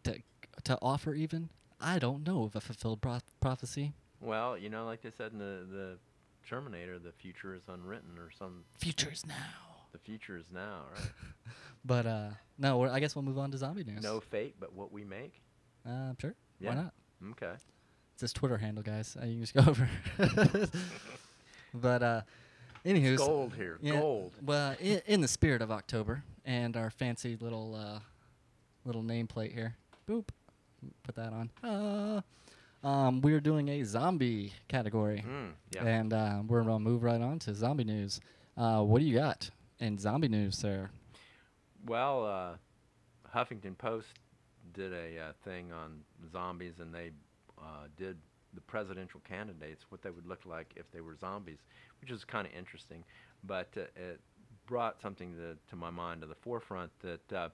to offer even, I don't know of a fulfilled prophecy. Well, like they said in the Terminator, the future is unwritten, or some. Future is now. The future is now, right? But no, I guess we'll move on to zombie news. No fate, but what we make. Sure. Yeah. Why not? Okay. It's his Twitter handle, guys. You can just go over. But anywho, it's gold here. Yeah, gold. Well, in the spirit of October and our fancy little nameplate here, boop, put that on. We're doing a zombie category, yeah. And we're gonna move right on to zombie news. What do you got in zombie news, sir? Well, Huffington Post did a thing on zombies, and they did the presidential candidates, what they would look like if they were zombies, which is kind of interesting. But it brought something to my mind to the forefront that,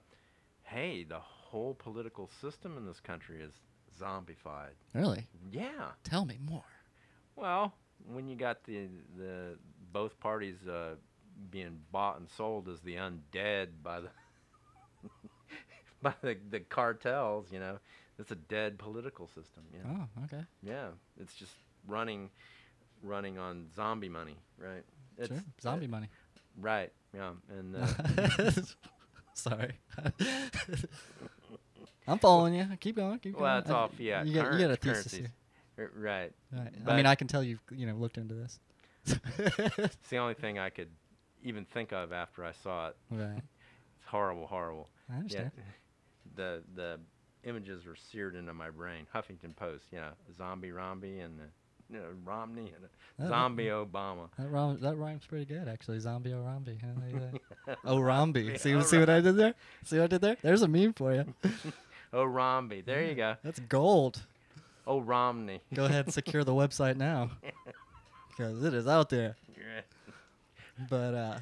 hey, the whole political system in this country is zombified. Really? Yeah. Tell me more. Well, when you got the both parties being bought and sold as the undead by the by the cartels, it's a dead political system. Oh, okay. Yeah, it's just running on zombie money, right? It's, sure, zombie money. Right. Yeah, and sorry. I'm following you. Keep going. Well, it's all fiat. You got a thesis currencies. here. Right. I mean, I can tell you've looked into this. It's the only thing I could even think of after I saw it. Right. It's horrible. I understand. the images were seared into my brain. Huffington Post, zombie Romney and Romney and zombie Obama. That rhymes pretty good, actually. Zombie O'Romby. O'Romby. See what I did there? See what I did there? There's a meme for you. Romney. There you go. That's gold. Romney. Go ahead and secure the website now, because it is out there. Yeah. But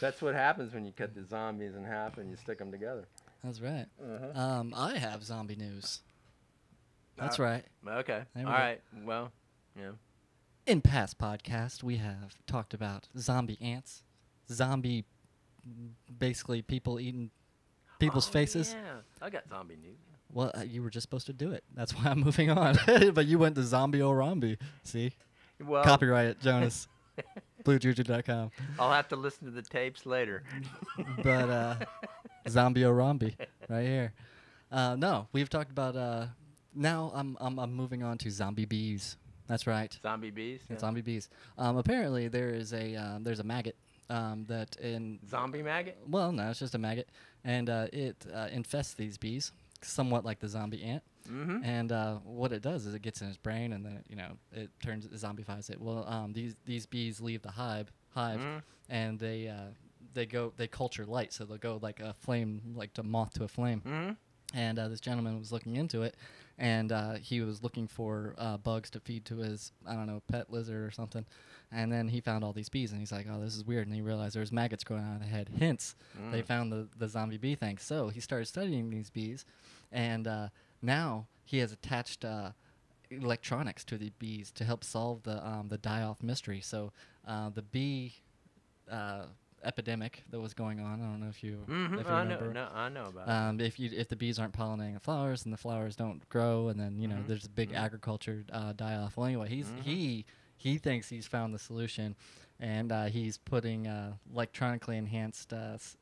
that's what happens when you cut the zombies in half and you stick them together. That's right. Uh-huh. I have zombie news. That's right. Okay. All right. Well, yeah. In past podcasts, we have talked about zombie ants, basically people eating people's faces. Yeah, I got zombie news. Well, you were just supposed to do it. That's why I'm moving on. But you went to zombie O'Romby. See? Well, copyright it, Jonas. Bluejuju.com. I'll have to listen to the tapes later. But zombie O'Romby right here. No, we've talked about. Now I'm moving on to zombie bees. That's right. Zombie bees. Yeah. Zombie bees. Apparently there's a maggot that in zombie maggot. Well, no, it's just a maggot, and it infests these bees, somewhat like the zombie ant. Mm-hmm. And what it does is it gets in its brain, and then it zombifies it. Well, these bees leave the hive, mm-hmm. and they culture light, so they'll go like a flame, like a moth to a flame. Mm-hmm. And this gentleman was looking into it, and he was looking for bugs to feed to his, I don't know, pet lizard or something. And then he found all these bees, and he's like, oh, this is weird. And he realized there was maggots growing out of the head. Hence, they found the zombie bee thing. So he started studying these bees, and now he has attached electronics to the bees to help solve the die-off mystery. So the bee epidemic that was going on. I don't know if you, if you remember. I know about it. If the bees aren't pollinating the flowers and the flowers don't grow, and then there's a big agriculture die-off. Well, anyway, he thinks he's found the solution, and he's putting electronically enhanced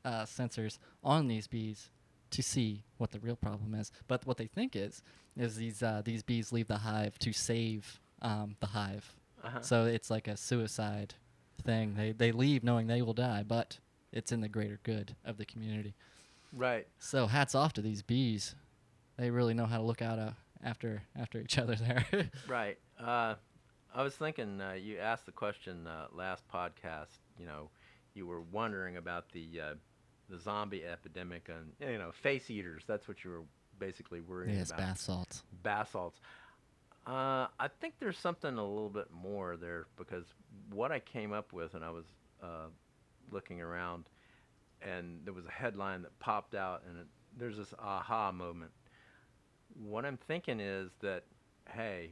sensors on these bees to see what the real problem is. But what they think is these bees leave the hive to save the hive. Uh-huh. So it's like a suicide thing. They leave knowing they will die, but it's in the greater good of the community. Right. So hats off to these bees. They really know how to look out after each other there. Right. I was thinking, you asked the question last podcast, you were wondering about the zombie epidemic and, face eaters. That's what you were basically worried about. Yes, bath salts. Bath salts. I think there's something a little bit more there, because what I came up with, and I was looking around, and there was a headline that popped out, and there's this aha moment. What I'm thinking is that, hey,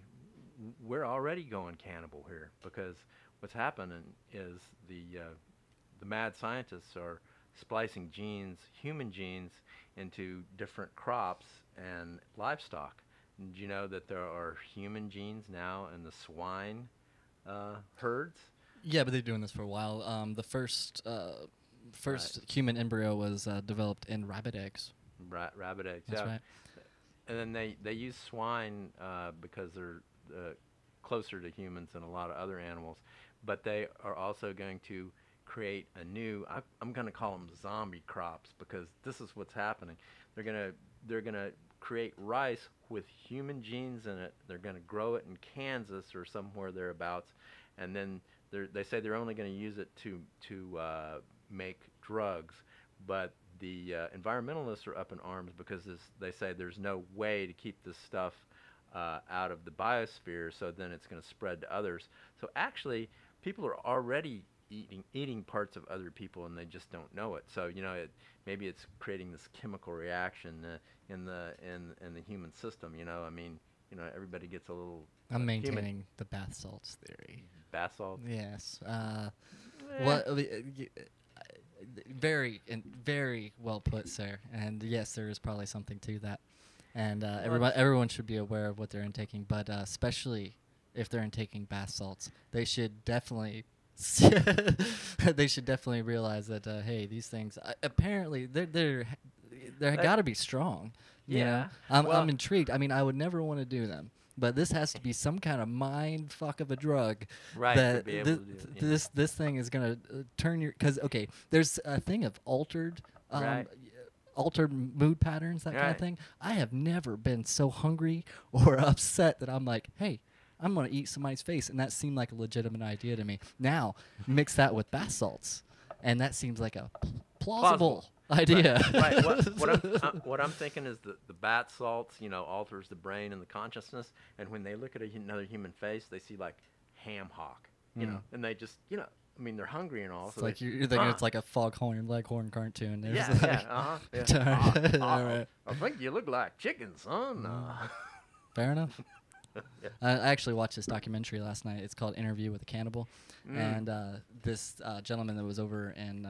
we're already going cannibal here, because what's happening is the mad scientists are splicing human genes, into different crops and livestock. Did you know that there are human genes now in the swine herds? Yeah, but they've been doing this for a while. The first human embryo was developed in rabbit eggs. Rabbit eggs, That's yeah. right. And then they use swine because they're closer to humans than a lot of other animals. But they are also going to create a new, I'm going to call them zombie crops, because this is what's happening. They're going to create rice with human genes in it. They're going to grow it in Kansas or somewhere thereabouts, and then they say they're only going to use it to make drugs. But the environmentalists are up in arms, because they say there's no way to keep this stuff out of the biosphere, so then it's going to spread to others. So actually, people are already eating parts of other people, and they just don't know it. So maybe it's creating this chemical reaction in the human system. Everybody gets a little. I'm maintaining the bath salts theory. Bath salts. Yes. Very well put, sir. And yes, there is probably something to that. And everyone should be aware of what they're intaking, but especially if they're intaking bath salts, they should definitely. They should definitely realize that hey, these things apparently they're got to be strong. Yeah, I'm intrigued. I mean, I would never want to do them, but this has to be some kind of mind fuck of a drug. Right. That to be able to do it, this thing is gonna turn your, because okay, there's a thing of altered. Right. alter mood patterns, that kind of Right. thing. I have never been so hungry or upset that I'm like, hey, I'm going to eat somebody's face. And that seemed like a legitimate idea to me. Now, mix that with bath salts, and that seems like a plausible idea. Right. What I'm thinking is the bath salts, alters the brain and the consciousness, and when they look at another human face, they see like ham hock, and they just, I mean, they're hungry and all. It's So like they, you're thinking it's like a Foghorn Leghorn cartoon. There's yeah, like, yeah, yeah. All right. I think you look like chicken, son. Fair enough. Yeah. I actually watched this documentary last night. It's called Interview with a Cannibal. And this gentleman that was over in,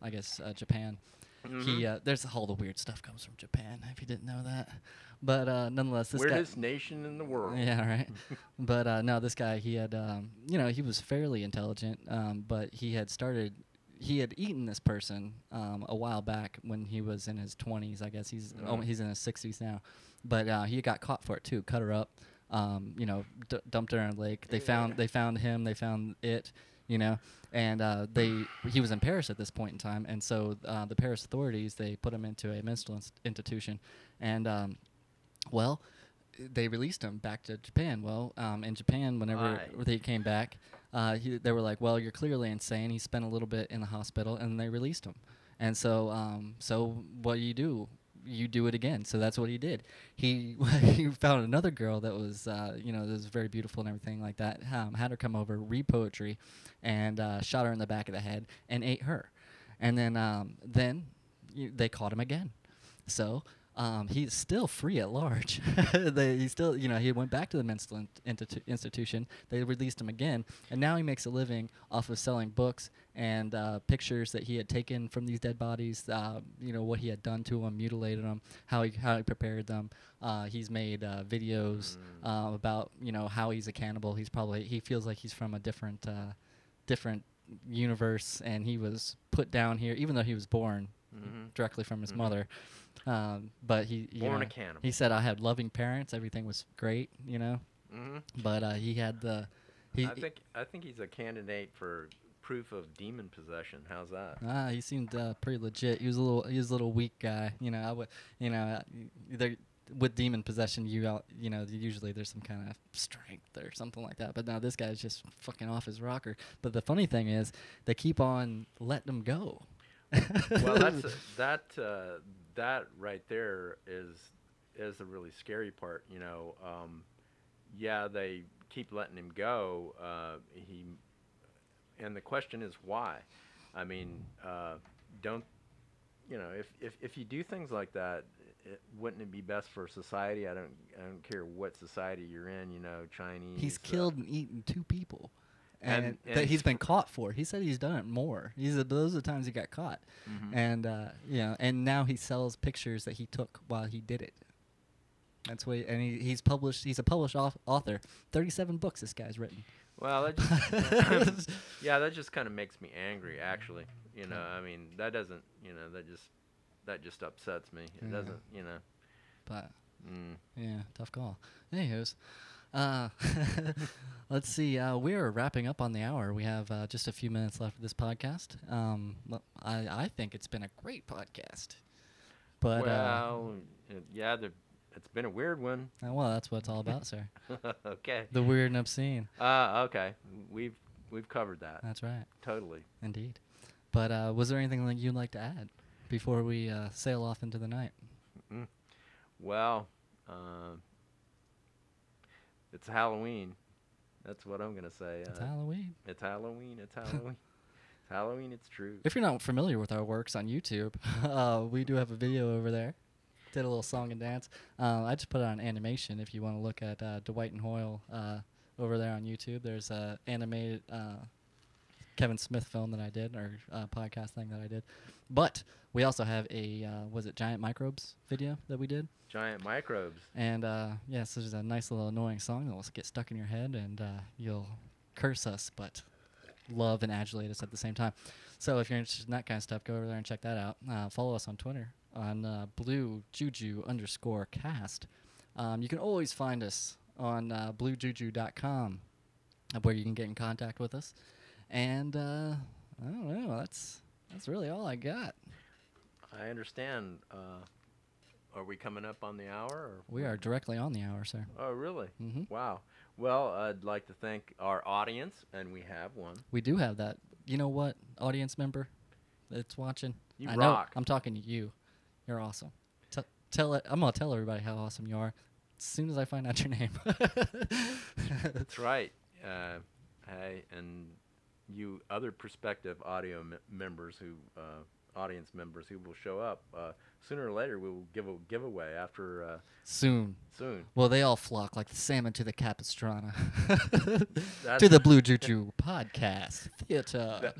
I guess, Japan, he there's all the weird stuff comes from Japan, if you didn't know that. But nonetheless, this guy... Weirdest nation in the world. Yeah, right. But no, this guy, he had, he was fairly intelligent, but he had eaten this person a while back when he was in his 20s. I guess he's in his 60s now. But he got caught for it too. Cut her up, dumped her in a lake. They found him. They found it. And he was in Paris at this point in time, and so the Paris authorities, they put him into a mental institution, and they released him back to Japan. Well, in Japan, whenever they came back, they were like, "Well, you're clearly insane." He spent a little bit in the hospital, and they released him. And so what do? You do it again. So that's what he did. He found another girl that was, that was very beautiful and everything like that. Had her come over, read poetry, and shot her in the back of the head and ate her. And then they caught him again. So he's still free at large. He still, he went back to the mental institution. They released him again, and now he makes a living off of selling books and pictures that he had taken from these dead bodies. What he had done to them, mutilated them, how he prepared them. He's made videos about how he's a cannibal. He feels like he's from a different universe, and he was put down here, even though he was born directly from his mother. But he born a cannibal. He said, I had loving parents. Everything was great, But he had the. I think he's a candidate for proof of demon possession. How's that? He seemed pretty legit. He was a little weak guy. With demon possession, usually there's some kind of strength or something like that. But no, this guy's just fucking off his rocker. But the funny thing is, they keep on letting him go. Well, that right there is the really scary part. They keep letting him go. And the question is why. I mean, if you do things like that, wouldn't it be best for society? I don't care what society you're in. Chinese. He's killed and eaten 2 people. And that he's been caught for. He said he's done it more. Those are the times he got caught. And and now he sells pictures that he took while he did it. That's what he's published. He's a published author. 37 books this guy's written. Well, that just kind of makes me angry. Actually, I mean, that doesn't. That just upsets me. It doesn't. But yeah, tough call. Anyways. Let's see. We are wrapping up on the hour. We have just a few minutes left of this podcast. I think it's been a great podcast. But it's been a weird one. Well, that's what it's all about, sir. Okay. The weird and obscene. Okay. We've covered that. That's right. Totally. Indeed. But was there anything that you'd like to add before we sail off into the night? Well. It's Halloween. That's what I'm going to say. It's Halloween. It's Halloween. It's Halloween. It's Halloween. It's true. If you're not familiar with our works on YouTube, we do have a video over there. Did a little song and dance. I just put it on animation if you want to look at Dwight and Hoyle over there on YouTube. There's an animated Kevin Smith film that I did, or podcast thing that I did. But we also have a, was it Giant Microbes video that we did? Giant Microbes. And, so there's a nice little annoying song that will get stuck in your head, and you'll curse us, but love and adulate us at the same time. So if you're interested in that kind of stuff, go over there and check that out. Follow us on Twitter on Bluejuju_cast. You can always find us on Bluejuju.com, where you can get in contact with us. And I don't know. That's really all I got. I understand. Are we coming up on the hour? Or We are directly on the hour, sir. Oh, really? Mhm. Wow. Well, I'd like to thank our audience, and we have one. We do have that. You know what, audience member that's watching? You I rock. know. I'm talking to you. You're awesome. Tell it. I'm gonna tell everybody how awesome you are as soon as I find out your name. That's right. Hey, and you other prospective members who, audience members who will show up, sooner or later we will give a giveaway after Soon. soon. Well, they all flock like the salmon to the Capistrano. That's- To the Bluejuju podcast theater.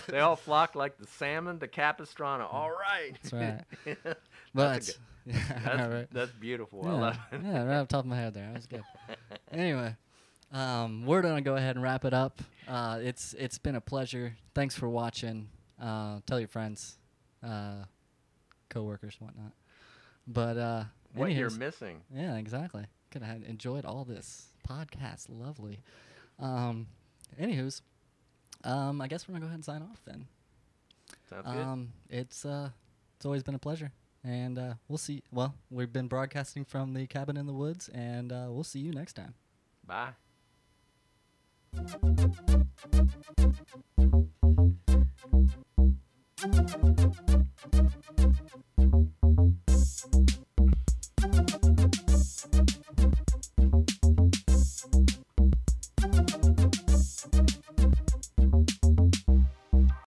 They all flock like the salmon to Capistrano. All right. That's right. That's But that's beautiful. I Yeah, love it. yeah, right off the top of my head there. That was good. Anyway, we're gonna go ahead and wrap it up. It's been a pleasure. Thanks for watching. Tell your friends, coworkers, whatnot. But What you're anyways, missing. yeah, exactly. Could have enjoyed all this podcast. Lovely. Anywho's, I guess we're gonna go ahead and sign off then. Sounds good. It's always been a pleasure, and we'll see. Well, we've been broadcasting from the cabin in the woods, and we'll see you next time. Bye.